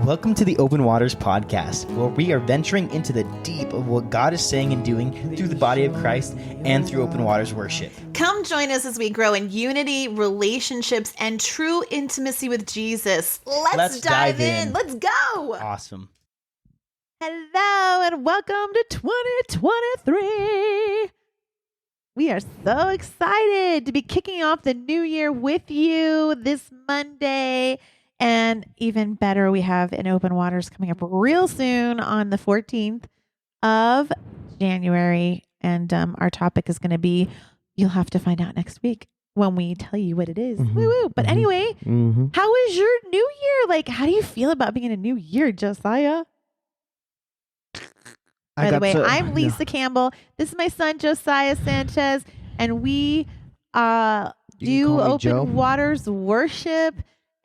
Welcome to the Open Waters podcast, where we are venturing into the deep of what God is saying and doing through the body of Christ and through Open Waters worship. Come join us as we grow in unity, relationships, and true intimacy with Jesus. Let's dive in. Let's go. Awesome. Hello and welcome to 2023. We are so excited to be kicking off the new year with you this Monday. And even better, we have an Open Waters coming up real soon on the 14th of January. And our topic is going to be, you'll have to find out next week when we tell you what it is. Woo-woo. But anyway, how was your new year? Like, how do you feel about being in a new year, Josiah? By the way, I'm Lisa Campbell. This is my son, Josiah Sanchez. And we do Open Waters worship.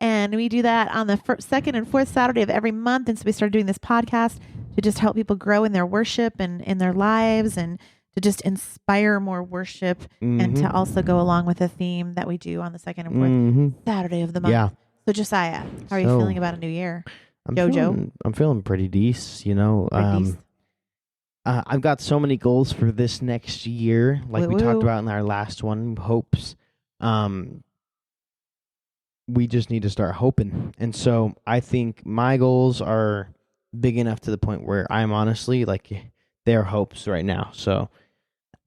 And we do that on the second and fourth Saturday of every month. And so we started doing this podcast to just help people grow in their worship and in their lives and to just inspire more worship and to also go along with the theme that we do on the second and fourth Saturday of the month. Yeah. So Josiah, how are you feeling about a new year? I'm feeling pretty decent, you know. I've got so many goals for this next year, like we talked about in our last one, hopes. We just need to start hoping. And so I think my goals are big enough to the point where I'm honestly like they're hopes right now. So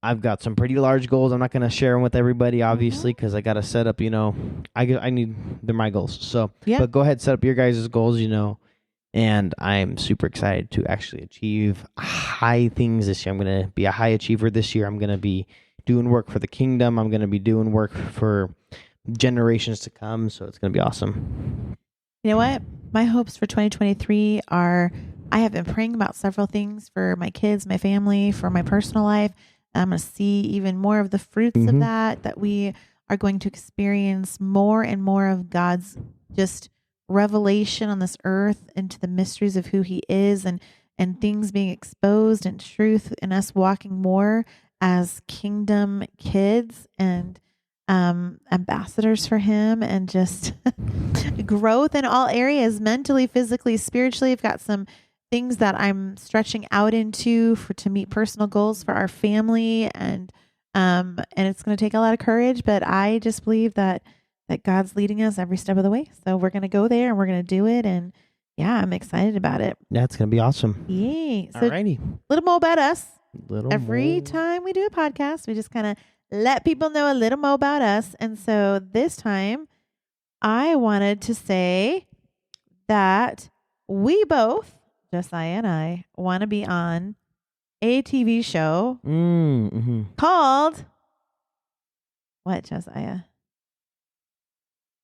I've got some pretty large goals. I'm not going to share them with everybody, obviously, because I got to set up, I need, they're my goals. So, but go ahead, set up your guys' goals, and I'm super excited to actually achieve high things this year. I'm going to be a high achiever this year. I'm going to be doing work for the kingdom. I'm going to be doing work for generations to come, so it's going to be awesome. You know what? My hopes for 2023 are, I have been praying about several things for my kids, my family, for my personal life. I'm going to see even more of the fruits of that we are going to experience more and more of God's just revelation on this earth into the mysteries of who he is and things being exposed and truth and us walking more as kingdom kids and ambassadors for him and just growth in all areas, mentally, physically, spiritually. I've got some things that I'm stretching out into to meet personal goals for our family. And it's going to take a lot of courage, but I just believe that God's leading us every step of the way. So we're going to go there and we're going to do it. And yeah, I'm excited about it. That's going to be awesome. Yay. So alrighty. A little more about us. Every time we do a podcast, we just kind of let people know a little more about us. And so this time I wanted to say that we both, Josiah and I, want to be on a TV show called what, Josiah?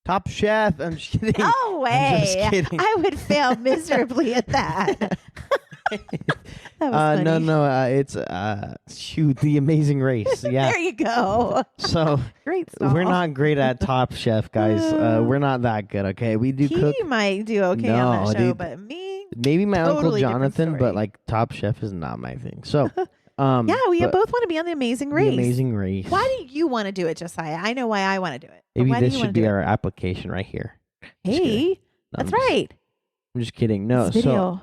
Top Chef. I'm just kidding. No way. I would fail miserably at that. That was funny. It's The Amazing Race. Yeah. There you go. So great stuff. We're not great at Top Chef, guys. We're not that good. Okay, we do cook. He might do okay on that show, but me, maybe my totally Uncle Jonathan, but like Top Chef is not my thing. So yeah, we both want to be on The Amazing Race. The Amazing Race. Why do you want to do it, Josiah? I know why I want to do it. Maybe this should be our application right here. Hey, that's right. I'm just kidding. No, so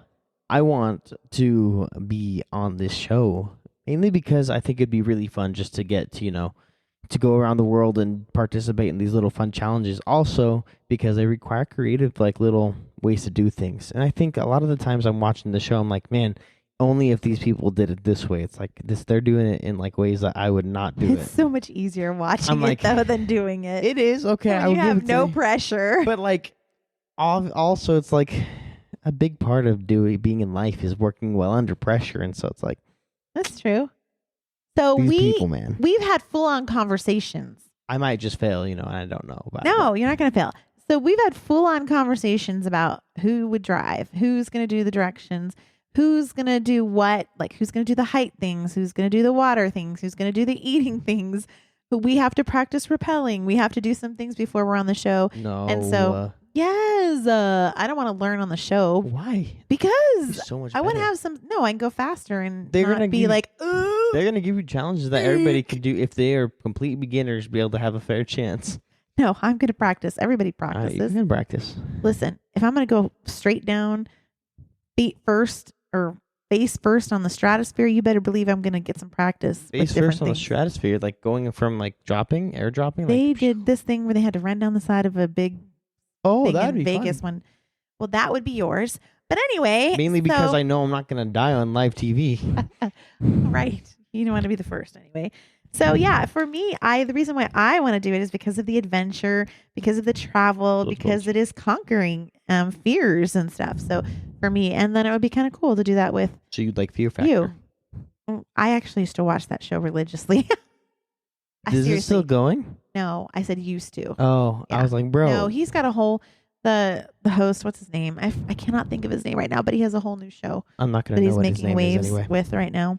I want to be on this show mainly because I think it'd be really fun just to get to, to go around the world and participate in these little fun challenges. Also because they require creative, like little ways to do things. And I think a lot of the times I'm watching the show, I'm like, man, only if these people did it this way. It's like this, they're doing it in like ways that I would not do it. It's so much easier watching it though than doing it. It is. Okay. I would have no pressure. But like, also it's like, a big part of being in life is working well under pressure, and so it's like that's true. So we've had full-on conversations. I might just fail, and I don't know about it. No, you're not going to fail. So we've had full-on conversations about who would drive, who's going to do the directions, who's going to do what, like who's going to do the height things, who's going to do the water things, who's going to do the eating things. But we have to practice rappelling. We have to do some things before we're on the show. No, and so. Yes. I don't want to learn on the show. Why? Because so much I want to have some. No, I can go faster and not be like, ooh. They're going to give you challenges that everybody can do if they are complete beginners, be able to have a fair chance. No, I'm going to practice. Everybody You practices. can practice. Listen, if I'm going to go straight down, feet first or face first on the stratosphere, you better believe I'm going to get some practice with Face different first on the things. stratosphere, like going from like air dropping. They like, did this thing where they had to run down the side of a big Oh, thing that'd in be Vegas fun. one. Well, that would be yours. But anyway, Mainly because so- I know I'm not going to die on live TV. right. You don't want to be the first anyway. So yeah, for me, the reason why I want to do it is because of the adventure, because of the travel, Those because boats. it is conquering fears and stuff. So for me, and then it would be kind of cool to do that with So you'd like Fear Factor. you. I actually used to watch that show religiously. Is it still going? No, I said used to. Oh, Yeah. I was like, bro. No, he's got a whole the host. What's his name? I cannot think of his name right now, but he has a whole new show I'm not going that to know he's what his making name waves is anyway. with right now,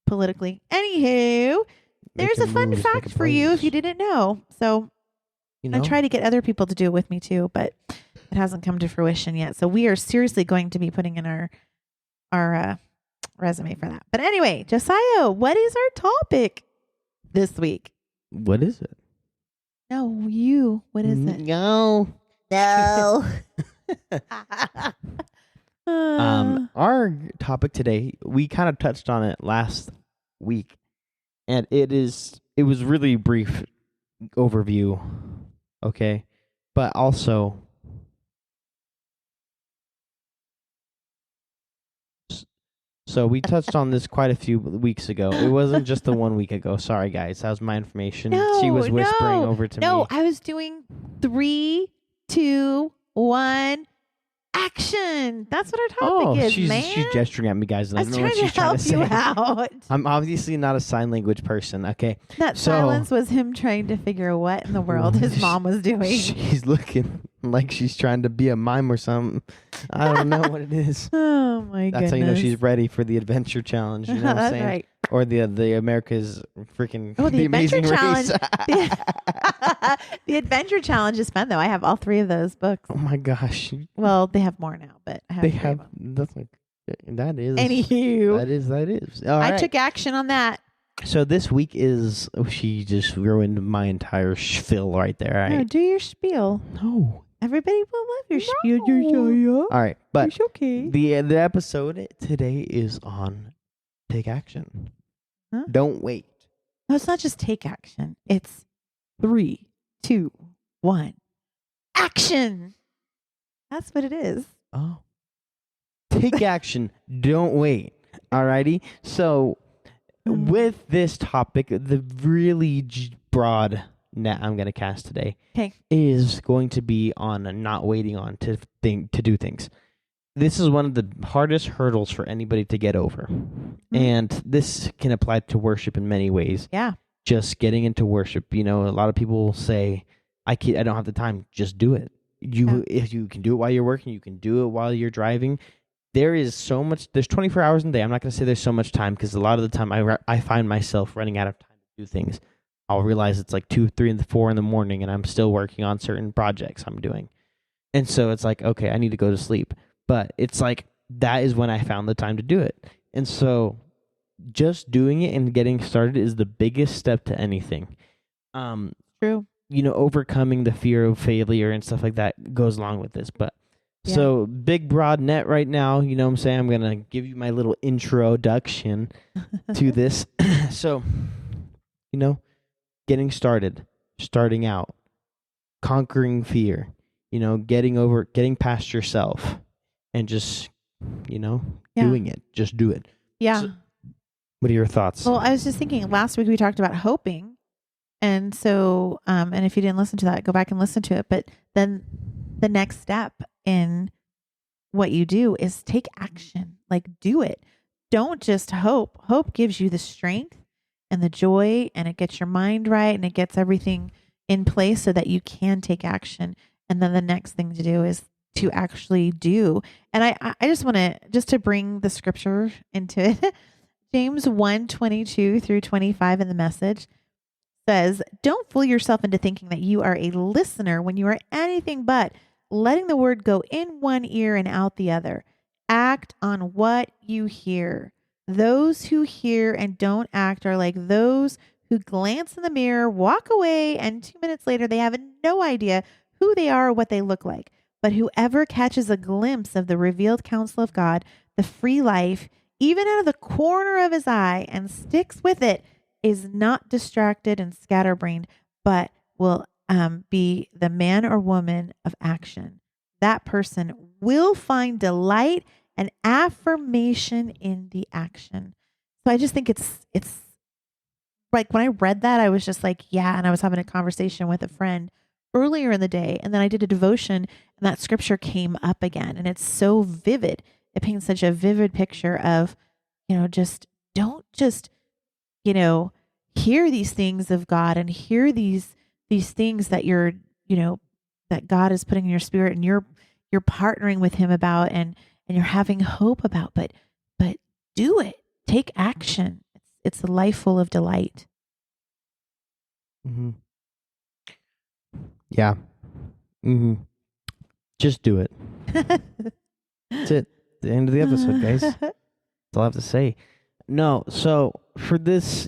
politically. Anywho, there's a Making fun moves, fact making for you if plays. you didn't know. So You know? I try to get other people to do it with me too, but it hasn't come to fruition yet. So we are seriously going to be putting in our resume for that. But anyway, Josiah, what is our topic this week? What is it? No, you. What is it? No. No. Our topic today, we kind of touched on it last week, and it was really brief overview, okay, but also so we touched on this quite a few weeks ago. It wasn't just the 1 week ago. Sorry, guys, that was my information. She was whispering over to me. No, I was doing 3, 2, 1, action. That's what our topic is, she's man. gesturing at me, guys, and I I was don't know trying what she's to help to you say. out. I'm obviously not a sign language person, okay? That So- silence was him trying to figure what in the world his mom was doing. She's looking like she's trying to be a mime or something. I don't know what it is. Oh my goodness. That's how you know she's ready for the adventure challenge. You know what I'm That's saying? right. Or the America's freaking Oh, the Adventure Amazing Challenge. Race. The Adventure Challenge is fun though. I have all 3 of those books. Oh my gosh, Well, they have more now, but I have they 3 have of them. that's like that is Anywho, that is. All I right. took action on that. So this week is she just ruined my entire spiel right there. All No, right. do your spiel. No. Everybody will love your spiel, Josiah. All right, but It's okay. the episode today is on take action. Huh? Don't wait. No, it's not just take action. It's 3, 2, 1, action. That's what it is. Oh. Take action. Don't wait. Alrighty. So, with this topic, the really broad net I'm going to cast today 'Kay. is going to be on not waiting on to do things. This is one of the hardest hurdles for anybody to get over. And this can apply to worship in many ways. Yeah. Just getting into worship. You know, a lot of people say, I don't have the time. Just do it. If you can do it while you're working, you can do it while you're driving. There is so much. There's 24 hours in a day. I'm not going to say there's so much time because a lot of the time I find myself running out of time to do things. I'll realize it's like 2, 3, and 4 in the morning, and I'm still working on certain projects I'm doing. And so it's like, okay, I need to go to sleep. But it's like that is when I found the time to do it. And so just doing it and getting started is the biggest step to anything. True. You know, overcoming the fear of failure and stuff like that goes along with this. But so big broad net right now, you know what I'm saying? I'm going to give you my little introduction to this. So, you know, getting started, starting out, conquering fear, you know, getting past yourself and just, you know, doing it. Just do it. Yeah. So, what are your thoughts? Well, I was just thinking last week we talked about hoping. And so, and if you didn't listen to that, go back and listen to it. But then the next step in what you do is take action. Like, do it. Don't just hope. Hope gives you the strength and the joy, and it gets your mind right, and it gets everything in place so that you can take action. And then the next thing to do is to actually do. And I just want to bring the scripture into it. James 1:22-25 in the Message says, "Don't fool yourself into thinking that you are a listener when you are anything but letting the word go in one ear and out the other. Act on what you hear. Those who hear and don't act are like those who glance in the mirror, walk away, and 2 minutes later, they have no idea who they are or what they look like. But whoever catches a glimpse of the revealed counsel of God, the free life, even out of the corner of his eye, and sticks with it, is not distracted and scatterbrained, but will be the man or woman of action. That person will find delight and affirmation in the action. So I just think it's like when I read that, I was just like, yeah. And I was having a conversation with a friend earlier in the day, and then I did a devotion, and that scripture came up again, and it's so vivid. It paints such a vivid picture of, just don't just, hear these things of God and hear these things that you're, that God is putting in your spirit, and you're partnering with him about, and you're having hope about, but do it. Take action. It's a life full of delight. Mm-hmm. Yeah. Mm-hmm. Just do it. That's it. The end of the episode, guys. That's all I have to say. No, so for this,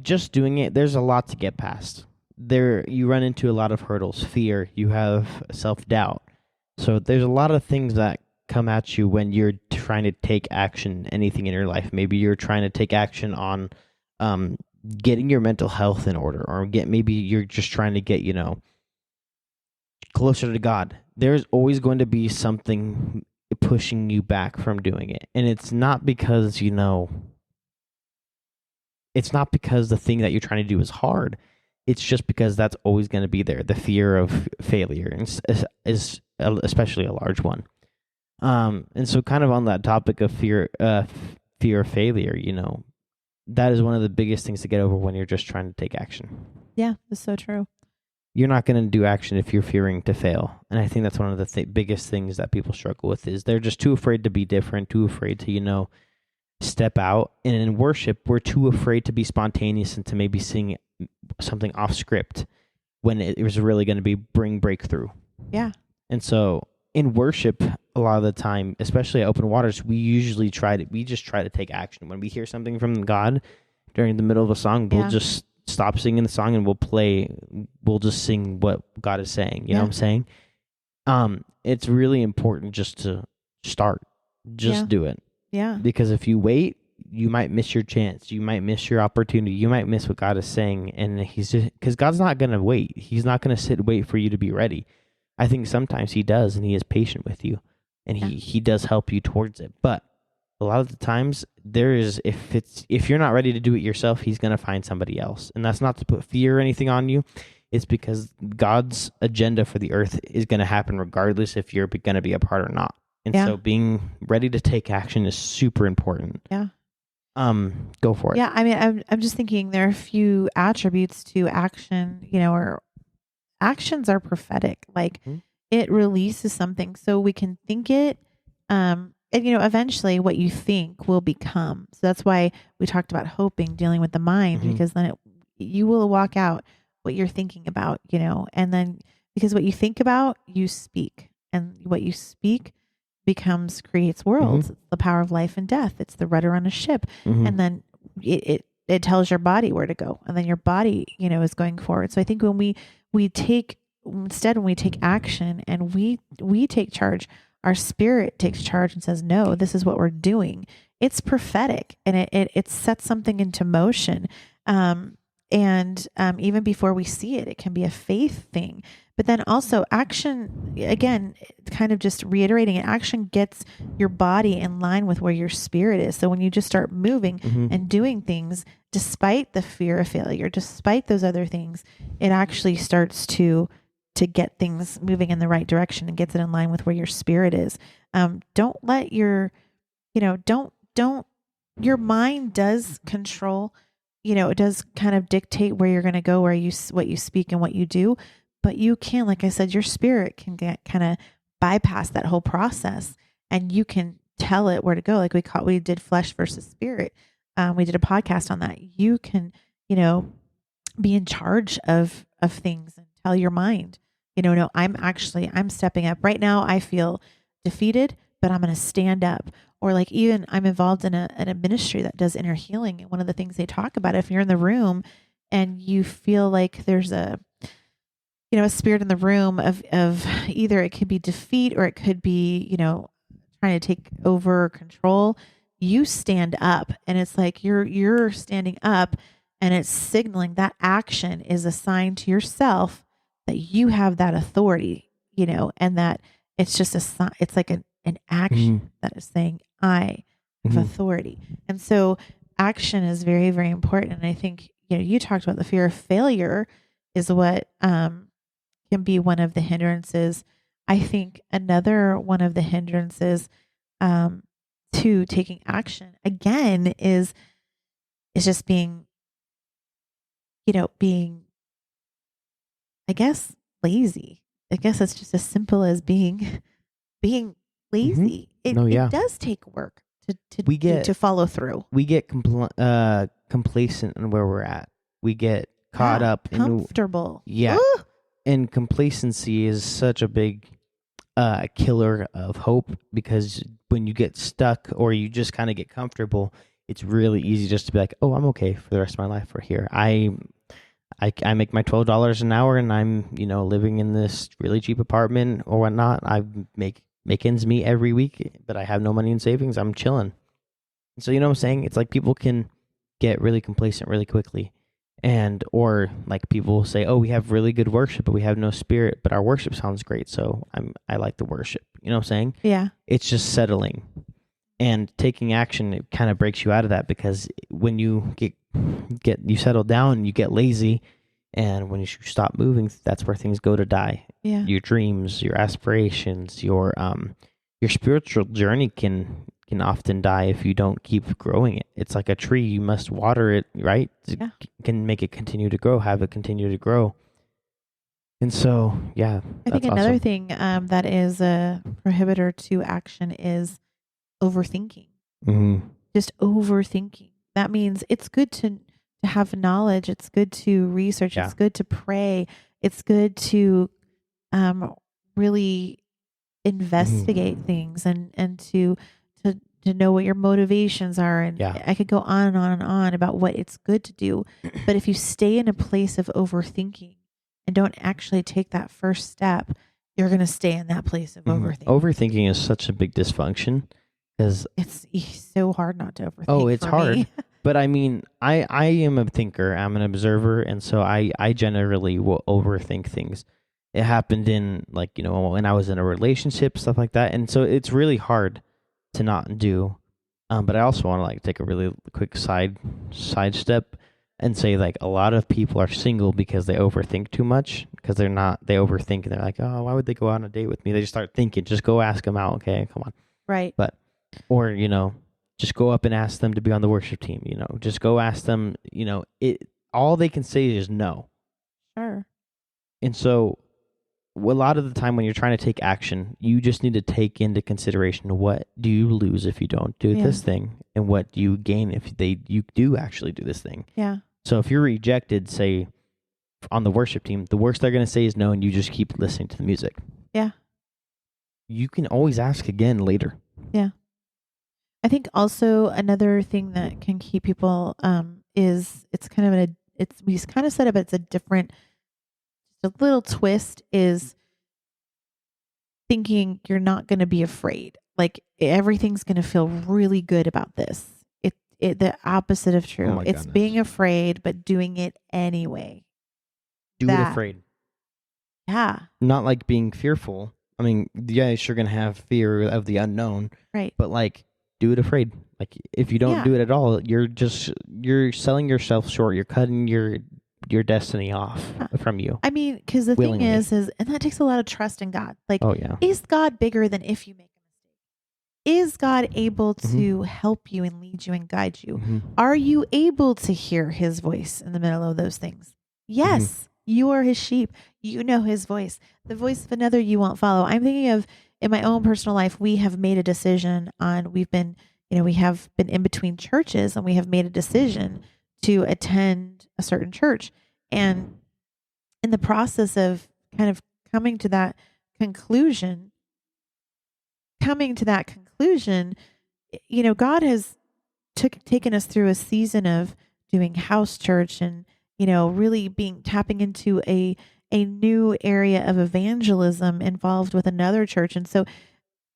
just doing it, there's a lot to get past. You run into a lot of hurdles, fear, you have self-doubt. So there's a lot of things that come at you when you're trying to take action, anything in your life. Maybe you're trying to take action on getting your mental health in order, or maybe you're just trying to get, closer to God. There's always going to be something pushing you back from doing it. And it's not because, it's not because the thing that you're trying to do is hard. It's just because that's always going to be there. The fear of failure is especially a large one. And so kind of on that topic of fear of failure, that is one of the biggest things to get over when you're just trying to take action. Yeah, that's so true. You're not going to do action if you're fearing to fail. And I think that's one of the biggest things that people struggle with is they're just too afraid to be different, too afraid to, step out. And in worship, we're too afraid to be spontaneous and to maybe sing something off script when it was really going to bring breakthrough. Yeah. And so in worship, a lot of the time, especially at Open Waters, we just try to take action. When we hear something from God during the middle of a song, we'll just stop singing the song and we'll just sing what God is saying. You know what I'm saying? It's really important just to start. Just do it. Yeah. Because if you wait, you might miss your chance. You might miss your opportunity. You might miss what God is saying. And because God's not going to wait. He's not going to sit and wait for you to be ready. I think sometimes he does, and he is patient with you, and he does help you towards it. But a lot of the times if you're not ready to do it yourself, he's going to find somebody else. And that's not to put fear or anything on you. It's because God's agenda for the earth is going to happen regardless if you're going to be a part or not. And so being ready to take action is super important. Yeah. Go for it. Yeah. I mean, I'm just thinking there are a few attributes to action, or actions are prophetic. Like it releases something so we can think it, and eventually what you think will become. So that's why we talked about hoping, dealing with the mind, because then you will walk out what you're thinking about, and then because what you think about, you speak, and what you speak creates worlds. It's the power of life and death. It's the rudder on a ship. And then it tells your body where to go, and then your body, is going forward. So I think when we take action and we take charge, our spirit takes charge and says, no, this is what we're doing. It's prophetic, and it sets something into motion. And even before we see it, it can be a faith thing. But then also action, again, kind of just reiterating it, action gets your body in line with where your spirit is. So when you just start moving and doing things, despite the fear of failure, despite those other things, it actually starts to get things moving in the right direction and gets it in line with where your spirit is. Don't let your mind does control, it does kind of dictate where you're going to go, what you speak and what you do. But you can, like I said, your spirit can get kind of bypass that whole process, and you can tell it where to go. Like we did flesh versus spirit. We did a podcast on that. You can, be in charge of things and tell your mind, no, I'm stepping up right now. I feel defeated, but I'm going to stand up. Or like even I'm involved in a ministry that does inner healing. And one of the things they talk about, if you're in the room and you feel like there's a spirit in the room of either it could be defeat or it could be, trying to take over control, you stand up, and it's like you're standing up, and it's signaling that action is a sign to yourself that you have that authority, and that it's just a sign. It's like an action that is saying, I have authority. And so action is very, very important. And I think, you talked about the fear of failure is what can be one of the hindrances. I think another one of the hindrances to taking action again is just being, I guess, lazy. I guess it's just as simple as being lazy. It does take work to follow through. We get complacent in where we're at. We get caught up in comfortable. Ooh. And complacency is such a big killer of hope, because when you get stuck or you just kind of get comfortable, it's really easy just to be like, oh, I'm okay for the rest of my life. We're here. I make my $12 an hour, and I'm living in this really cheap apartment or whatnot. I make ends meet every week, but I have no money in savings. I'm chilling. So what I'm saying? It's like people can get really complacent really quickly. Or like people will say, oh, we have really good worship, but we have no spirit, but our worship sounds great, so I like the worship. You know what I'm saying? Yeah. It's just settling. And taking action, it kind of breaks you out of that, because when you get you settle down, you get lazy, and when you stop moving, that's where things go to die. Yeah. Your dreams, your aspirations, your spiritual journey can often die if you don't keep growing it. It's like a tree. You must water it, right? Yeah. Can make it continue to grow, have it continue to grow. And so, yeah. I think another thing that is a prohibitor to action is overthinking. Just overthinking. That means it's good to have knowledge. It's good to research. Yeah. It's good to pray. It's good to really investigate things and to know what your motivations are. And I could go on and on and on about what it's good to do. But if you stay in a place of overthinking and don't actually take that first step, you're going to stay in that place of overthinking. Overthinking is such a big dysfunction, because it's so hard not to overthink. Oh, it's hard. But I mean, I am a thinker. I'm an observer. And so I generally will overthink things. It happened in when I was in a relationship, stuff like that. And so it's really hard to not do. But I also want to take a really quick side step and say a lot of people are single because they overthink too much, because they overthink and they're like, oh, why would they go out on a date with me? They just start thinking, just go ask them out. Okay, come on. Right. Or, just go up and ask them to be on the worship team, just go ask them, all they can say is no. Sure. And so a lot of the time when you're trying to take action, you just need to take into consideration, what do you lose if you don't do this thing? And what do you gain if you do actually do this thing? Yeah. So if you're rejected, say, on the worship team, the worst they're going to say is no, and you just keep listening to the music. Yeah. You can always ask again later. Yeah. I think also another thing that can keep people is we kind of said it, but it's a different, a little twist is thinking you're not going to be afraid. Like everything's going to feel really good about this. The opposite of true. Oh it's goodness. Being afraid, but doing it anyway. Do it afraid. Yeah. Not like being fearful. I mean, yeah, you're going to have fear of the unknown. Right. But do it afraid. If you don't do it at all, you're selling yourself short. You're cutting your destiny off from you. I mean, because the thing is, and that takes a lot of trust in God. Oh yeah. Is God bigger than if you make a mistake? Is God able to help you and lead you and guide you? Mm-hmm. Are you able to hear his voice in the middle of those things? Yes, you are his sheep. You know his voice. The voice of another you won't follow. I'm thinking of, in my own personal life, we have made a decision we have been in between churches, and we have made a decision to attend a certain church. And in the process of kind of coming to that conclusion, God has taken us through a season of doing house church and really tapping into a new area of evangelism involved with another church.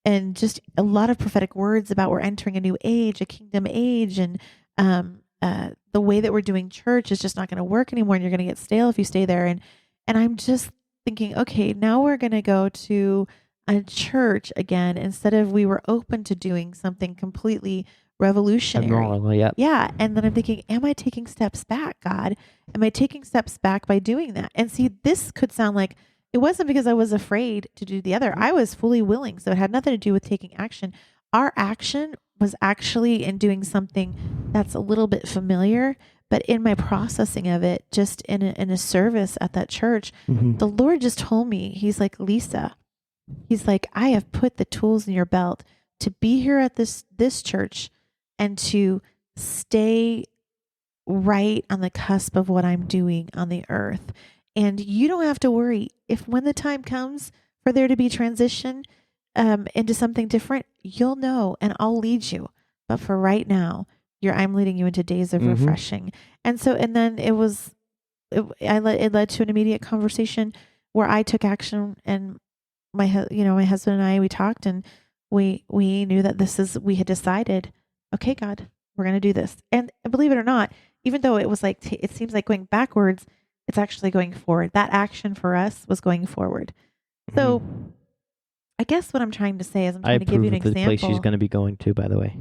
And just a lot of prophetic words about we're entering a new age, a kingdom age. And the way that we're doing church is just not going to work anymore. And you're going to get stale if you stay there. And I'm just thinking, okay, now we're going to go to a church again, instead of we were open to doing something completely revolutionary. Abnormal, yep. Yeah. And then I'm thinking, am I taking steps back, God? Am I taking steps back by doing that? And see, this could sound like it wasn't because I was afraid to do the other. I was fully willing. So it had nothing to do with taking action. Our action was actually in doing something that's a little bit familiar, but in my processing of it, just in a service at that church, the Lord just told me, he's like, Lisa, he's like, I have put the tools in your belt to be here at this church and to stay right on the cusp of what I'm doing on the earth. And you don't have to worry if when the time comes for there to be transition into something different, you'll know and I'll lead you. But for right now, I'm leading you into days of refreshing. And then it led to an immediate conversation where I took action, and my husband and I, we talked, and we knew that we had decided, okay, God, we're going to do this. And believe it or not, even though it was like, it seems like going backwards, it's actually going forward. That action for us was going forward. So I guess what I'm trying to say is I'm trying to give you an example. The place she's going to be going to, by the way.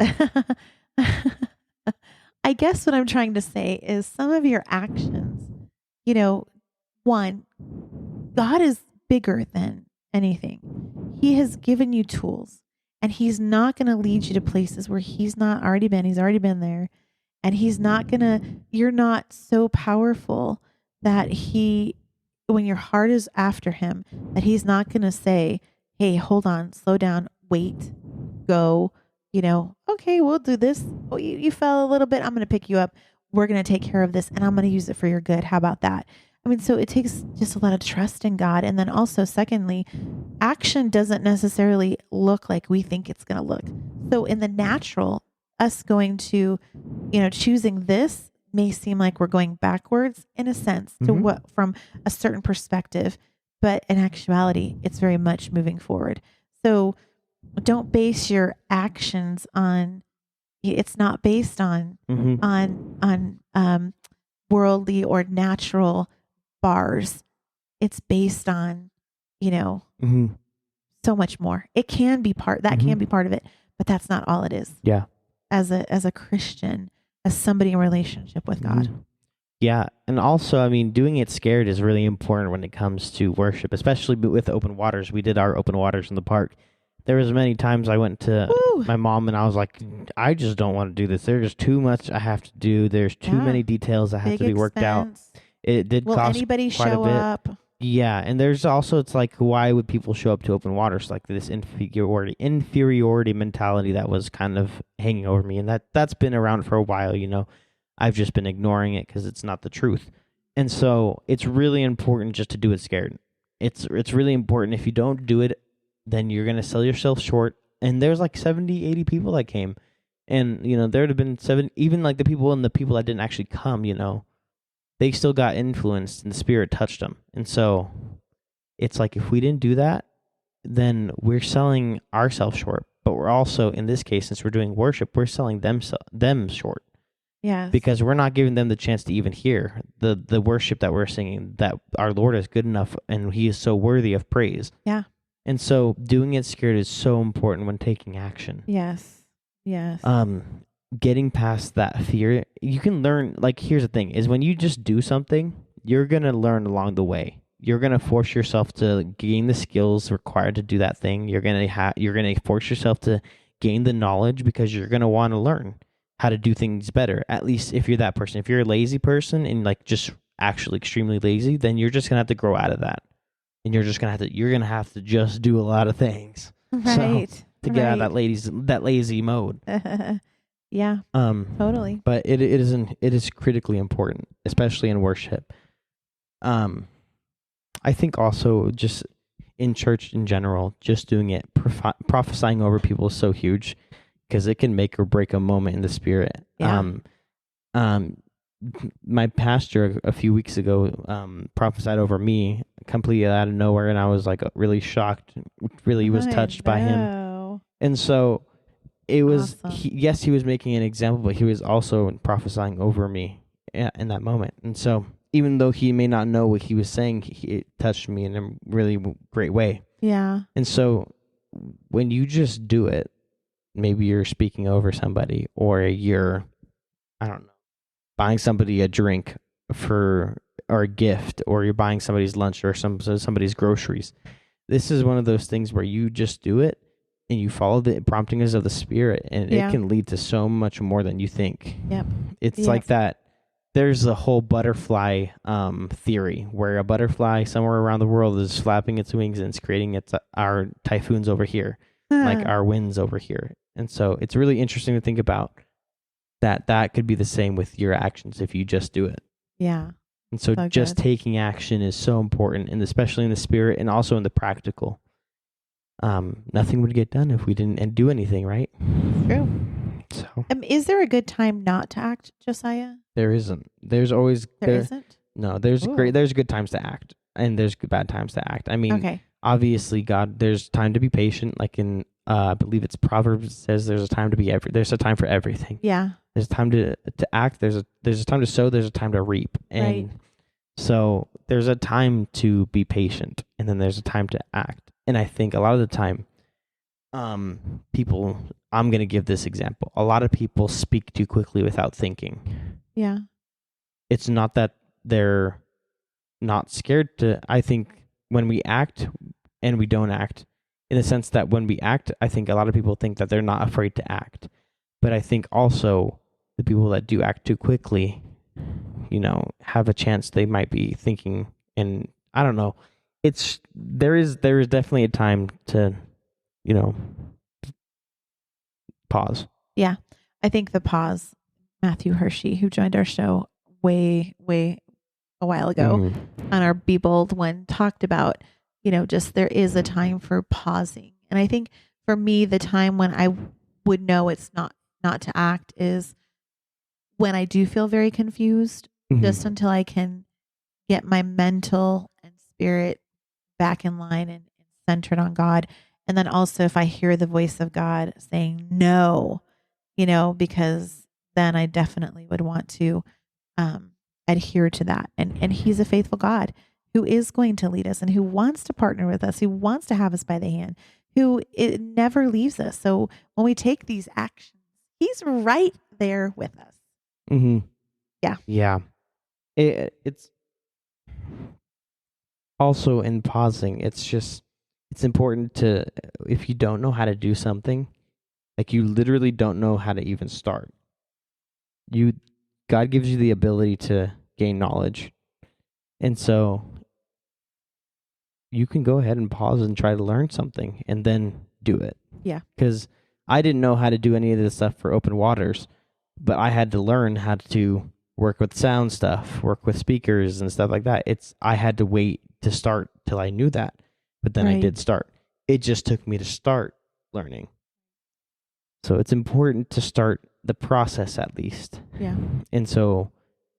I guess what I'm trying to say is some of your actions, one, God is bigger than anything. He has given you tools, and he's not going to lead you to places where he's not already been. He's already been there, and you're not so powerful that when your heart is after him, that he's not going to say, hey, hold on, slow down, wait, go, okay, we'll do this. Oh, you fell a little bit. I'm going to pick you up. We're going to take care of this, and I'm going to use it for your good. How about that? I mean, so it takes just a lot of trust in God. And then also, secondly, action doesn't necessarily look like we think it's going to look. So in the natural, us going to, choosing this may seem like we're going backwards in a sense to from a certain perspective, but in actuality, it's very much moving forward. So don't base your actions on, it's not based on, worldly or natural bars. It's based on, so much more. It can be can be part of it, but that's not all it is. Yeah. As a Christian, as somebody in relationship with God. Yeah. And also, I mean, doing it scared is really important when it comes to worship, especially with open waters. We did our open waters in the park. There was many times I went to my mom and I was like, I just don't want to do this. There's too much I have to do. There's too many details that have to be worked out. It did Will cost anybody quite show a bit. up? Yeah. And there's also, it's like, why would people show up to open waters? Like this inferiority mentality that was kind of hanging over me. And that's been around for a while, I've just been ignoring it because it's not the truth. And so it's really important just to do it scared. It's really important. If you don't do it, then you're going to sell yourself short. And there's like 70, 80 people that came. And, there would have been even like the people that didn't actually come, they still got influenced and the Spirit touched them. And so it's like, if we didn't do that, then we're selling ourselves short. But we're also, in this case, since we're doing worship, we're selling them short. Yeah. Because we're not giving them the chance to even hear the worship that we're singing, that our Lord is good enough and he is so worthy of praise. Yeah. And so doing it scared is so important when taking action. Yes. Yes. Getting past that fear, you can learn, like, here's the thing, is when you just do something, you're going to learn along the way. You're going to force yourself to gain the skills required to do that thing. You're going to force yourself to gain the knowledge because you're going to want to learn how to do things better. At least if you're that person. If you're a lazy person and like just actually extremely lazy, then you're just going to have to grow out of that. And you're going to have to just do a lot of things. Right. So, to get out of that lazy mode. Yeah. Totally. But it is critically important, especially in worship. I think also just in church in general, just doing it, prophesying over people is so huge because it can make or break a moment in the Spirit. Yeah. my pastor a few weeks ago prophesied over me completely out of nowhere, and I was like really shocked, really was touched by him. And so it was, Awesome. yes, he was making an example, but he was also prophesying over me in that moment. And so even though he may not know what he was saying, it touched me in a really great way. Yeah. And so when you just do it, maybe you're speaking over somebody, or you're, I don't know, buying somebody a drink or a gift, or you're buying somebody's lunch or somebody's groceries. This is one of those things where you just do it and you follow the promptings of the Spirit, and it can lead to so much more than you think. Yep. It's like that. There's a whole butterfly theory where a butterfly somewhere around the world is flapping its wings and it's creating our typhoons over here, like our winds over here. And so it's really interesting to think about that could be the same with your actions if you just do it. Yeah. And so just taking action is so important, and especially in the spirit and also in the practical. Nothing would get done if we didn't do anything, right? True. So Is there a good time not to act, Josiah? there isn't. There's always There isn't? No, there's good times to act, and there's bad times to act. I mean, obviously, there's time to be patient. Like in, I believe it's Proverbs says, there's a time to be there's a time for everything. Yeah. There's a time to act. There's a time to sow. There's a time to reap. And so there's a time to be patient, and then there's a time to act. And I think a lot of the time, people, I'm going to give this example. A lot of people speak too quickly without thinking. Yeah. It's not that they're not scared to, I think when we act and we don't act, in the sense that when we act, I think a lot of people think that they're not afraid to act. But I think also the people that do act too quickly, have a chance they might be thinking, and I don't know. There is definitely a time to, pause. Yeah. I think the pause, Matthew Hershey, who joined our show way a while ago on our Be Bold one, talked about, just there is a time for pausing. And I think for me, the time when I would know it's not to act is when I do feel very confused, just until I can get my mental and spirit back in line and centered on God. And then also if I hear the voice of God saying no, because then I definitely would want to adhere to that. And he's a faithful God who is going to lead us and who wants to partner with us, who wants to have us by the hand, who it never leaves us. So when we take these actions, he's right there with us. Mm-hmm. Yeah. Yeah. It's also in pausing. It's important to, if you don't know how to do something, like you literally don't know how to even start. God gives you the ability to gain knowledge. And so you can go ahead and pause and try to learn something and then do it. Yeah. Because I didn't know how to do any of this stuff for open waters, but I had to learn how to work with sound stuff, work with speakers and stuff like that. I had to wait to start till I knew that, but then I did start. It just took me to start learning. So it's important to start the process at least. Yeah. And so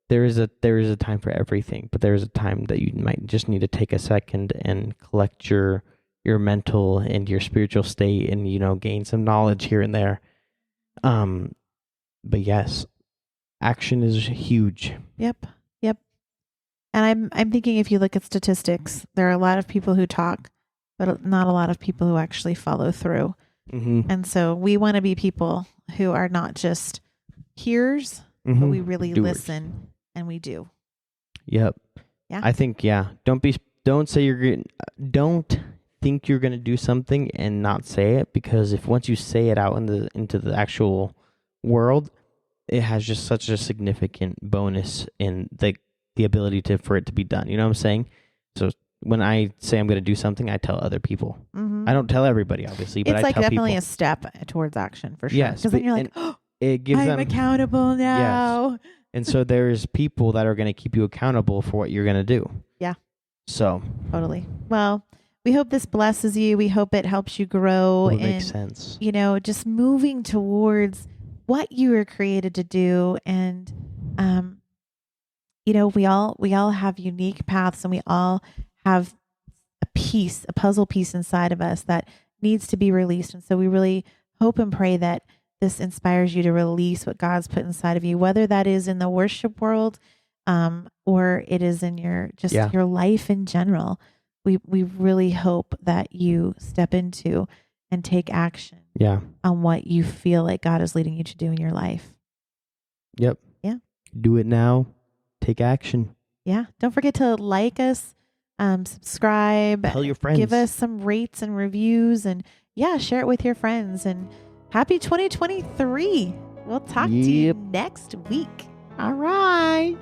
there is a time for everything, but there is a time that you might just need to take a second and collect your mental and your spiritual state and, gain some knowledge here and there. But yes, action is huge. Yep. And I'm thinking if you look at statistics, there are a lot of people who talk, but not a lot of people who actually follow through. Mm-hmm. And so we want to be people who are not just hearers, but we really listen and we do. Yep. Yeah. I think, don't think you're going to do something and not say it, because if once you say it out into the actual world, it has just such a significant bonus in the ability for it to be done. You know what I'm saying? So when I say I'm going to do something, I tell other people. Mm-hmm. I don't tell everybody, obviously, but it's I tell definitely people. a step towards action for sure. Yes, because then you're like, it gives I'm them accountable now. Yes. And so there's people that are going to keep you accountable for what you're going to do. Yeah. So totally. Well, we hope this blesses you. We hope it helps you grow and makes sense. Just moving towards what you were created to do. And we all have unique paths, and we all have a puzzle piece inside of us that needs to be released. And so we really hope and pray that this inspires you to release what God's put inside of you, whether that is in the worship world, or it is in your life in general. We really hope that you step into and take action on what you feel like God is leading you to do in your life. Yep. Yeah. Do it now. Take action. Yeah. Don't forget to like us, subscribe, tell your friends, give us some rates and reviews, and share it with your friends. And happy 2023. We'll talk to you next week. All right.